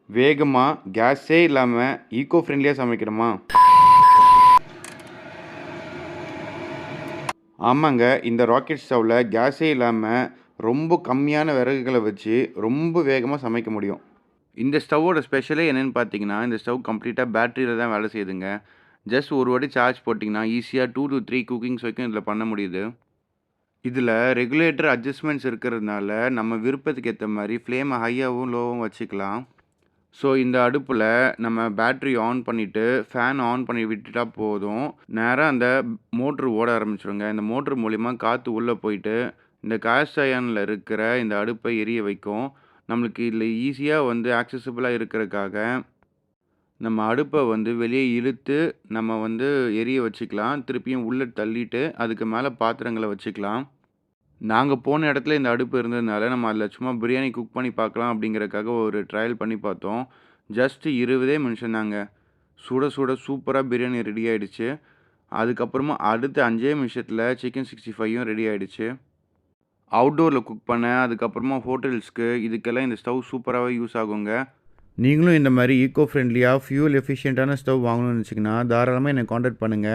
வேகமா, கேஸே இல்லாம ஈக்கோ ஃப்ரெண்ட்லியா சமைக்கணுமா? ஆமாங்க. இந்த ராக்கெட் ஸ்டவ்ல கேஸே இல்லாம ரொம்ப கம்மியான விறகுகள வச்சு ரொம்ப வேகமா சமைக்க முடியும். இந்த ஸ்டவ்வோட ஸ்பெஷலே என்னன்னு பார்த்தீங்கன்னா, இந்த ஸ்டவ் கம்ப்ளீட்டா பேட்டரியில தான் வேலை செய்யுதுங்க. ஜஸ்ட் ஒரு வாட்டி சார்ஜ் போட்டீங்கன்னா, ஈஸியா 2 டூ 3 குக்கிங்ஸ் வரைக்கும் இதில பண்ண முடியுது. இதில ரெகுலேட்டர் அட்ஜஸ்ட்மெண்ட்ஸ் இருக்கிறதுனால, நம்ம விருப்பத்துக்கு ஏத்த மாரி ஃப்ளேம ஹையாவும், லோவும் வச்சுக்கலாம். ஸோ, இந்த அடுப்புல நம்ம பேட்டரி ஆன் பண்ணிட்டு, ஃபேன் ஆன் பண்ணி விட்டுட்டா போதும். நேரா அந்த மோட்ரு ஓட ஆரம்பிச்சுருங்க. இந்த மோட்ரு மூலியமா காத்து உள்ள போயிட்டு, இந்த காஸ்ட் அயர்ன்ல இருக்கிற இந்த அடுப்ப எரிய வைக்கும். நம்மளுக்கு இதில ஈஸியா ஆக்சஸிபிளா இருக்கிறதுக்காக, நம்ம அடுப்ப வெளிய இழுத்து, நம்ம எரிய வச்சுக்கலாம். திருப்பியும் உள்ள தள்ளிட்டு, அதுக்கு மேல பாத்திரங்கள வச்சுக்கலாம். நாங்க போன இடத்துல இந்த அடுப்பு இருந்ததுனால, நம்ம அதில சும்மா பிரியாணி குக் பண்ணி பார்க்கலாம் அப்படிங்கிறதுக்காக ஒரு ட்ரையல் பண்ணி பார்த்தோம். ஜஸ்ட் 20 நிமிஷம் தாங்க. சுட சுட சூப்பரா பிரியாணி ரெடி ஆயிடுச்சு. அதுக்கப்புறமா அடுத்த 5 நிமிஷத்துல சிக்கன் 65யும் ரெடி ஆயிடுச்சு. அவுட்டோர்ல குக் பண்ண, அதுக்கப்புறமா ஹோட்டல்ஸ்க்கு இதுக்கெல்லாம் இந்த ஸ்டவ் சூப்பராவே யூஸ் ஆகுங்க. நீங்களும் இந்த மாரி ஈக்கோ ஃப்ரெண்ட்லியா, ஃபியூல் எஃபிஷியன்ட்டான ஸ்டவ் வாங்கணும்னு நெனச்சீங்கன்னா, தாராளமா என்ன கான்டாக்ட் பண்ணுங்க.